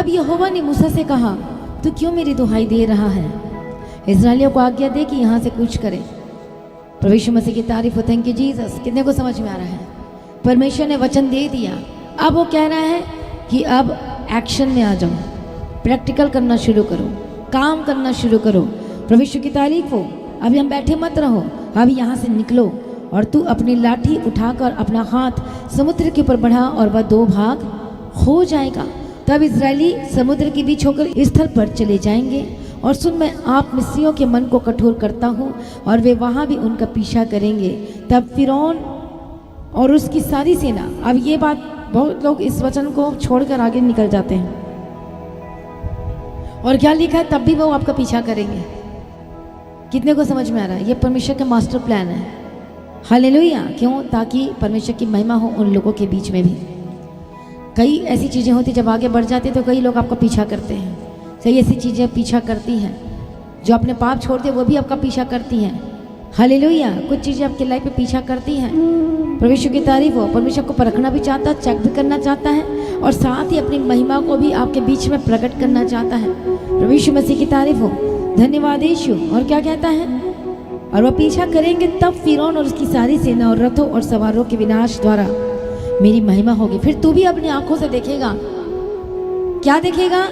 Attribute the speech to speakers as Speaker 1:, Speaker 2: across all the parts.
Speaker 1: तब यहोवा ने मूसा से कहा, तू क्यों मेरी दुहाई दे रहा है? इस्राएलियों को आज्ञा दे कि यहाँ से कूच करें। प्रभु यीशु मसीह की तारीफ हो। Thank you Jesus. कितने को समझ में आ रहा है? परमेश्वर ने वचन दे दिया, अब वो कह रहा है कि अब एक्शन में आ जाओ, प्रैक्टिकल करना शुरू करो, काम करना शुरू करो। प्रभु यीशु की तारीफ हो। अभी हम बैठे मत रहो, अभी यहाँ से निकलो और तू अपनी लाठी उठाकर अपना हाथ समुद्र के ऊपर बढ़ा और वह 2 भाग हो जाएगा। तब इजरायली समुद्र के बीच होकर स्थल पर चले जाएंगे। और सुन, मैं आप मिस्रियों के मन को कठोर करता हूँ और वे वहाँ भी उनका पीछा करेंगे। तब फिरौन और उसकी सारी सेना, अब ये बात बहुत लोग इस वचन को छोड़कर आगे निकल जाते हैं। और क्या लिखा है? तब भी वो आपका पीछा करेंगे। कितने को समझ में आ रहा है? ये परमेश्वर का मास्टर प्लान है। हालेलुया। क्यों? ताकि परमेश्वर की महिमा हो उन लोगों के बीच में भी। कई ऐसी चीज़ें होती, जब आगे बढ़ जाते तो कई लोग आपका पीछा करते हैं। कई ऐसी चीज़ें पीछा करती हैं, जो अपने पाप छोड़ते वो भी आपका पीछा करती हैं। हालेलुया। कुछ चीज़ें आपकी लाइफ में पीछा करती हैं। परमेश्वर की तारीफ हो। परमेश्वर को परखना भी चाहता है, चेक भी करना चाहता है, और साथ ही अपनी महिमा को भी आपके बीच में प्रकट करना चाहता है। प्रभु यीशु मसीह की तारीफ हो। धन्यवाद यीशु। और क्या कहता है? और वह पीछा करेंगे, तब फिरौन और उसकी सारी सेना और रथों और सवारों के विनाश द्वारा मेरी महिमा होगी। फिर तू भी अपनी आंखों से देखेगा। क्या देखेगा?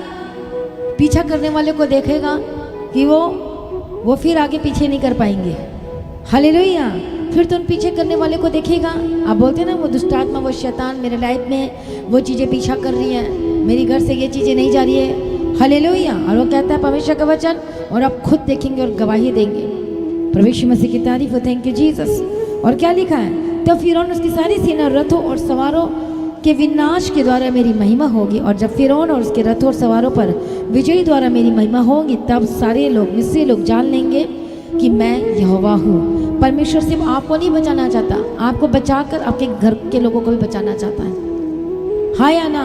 Speaker 1: पीछा करने वाले को देखेगा कि वो फिर आगे पीछे नहीं कर पाएंगे। हालेलुया। फिर तुम पीछे करने वाले को देखेगा। आप बोलते हैं ना, वो दुष्ट आत्मा, वो शैतान मेरे लाइफ में वो चीज़ें पीछा कर रही हैं, मेरी घर से ये चीज़ें नहीं जा रही है। हालेलुया। और वो कहता है परमेश्वर का वचन, और आप खुद देखेंगे और गवाही देंगे। प्रभु यीशु मसीह की तारीफ हो। Thank you Jesus. और क्या लिखा है? तब फिरौन उसकी सारी सेना, रथों और सवारों के विनाश के द्वारा मेरी महिमा होगी। और जब फिरौन और उसके रथों और सवारों पर विजयी द्वारा मेरी महिमा होगी, तब सारे लोग, मिस्री लोग जान लेंगे कि मैं यहोवा हूँ। परमेश्वर सिर्फ आपको नहीं बचाना चाहता, आपको बचाकर आपके घर के लोगों को भी बचाना चाहता है। हाँ या ना?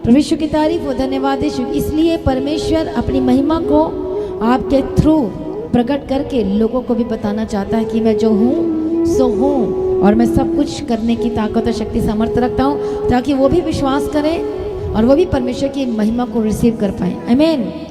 Speaker 1: प्रभु यीशु की तारीफ हो। धन्यवाद यीशु। इसलिए परमेश्वर अपनी महिमा को आपके थ्रू प्रकट करके लोगों को भी बताना चाहता है कि मैं जो हूँ सो हूँ, और मैं सब कुछ करने की ताकत और शक्ति सामर्थ्य रखता हूँ, ताकि वो भी विश्वास करें और वो भी परमेश्वर की महिमा को रिसीव कर पाए। आमीन।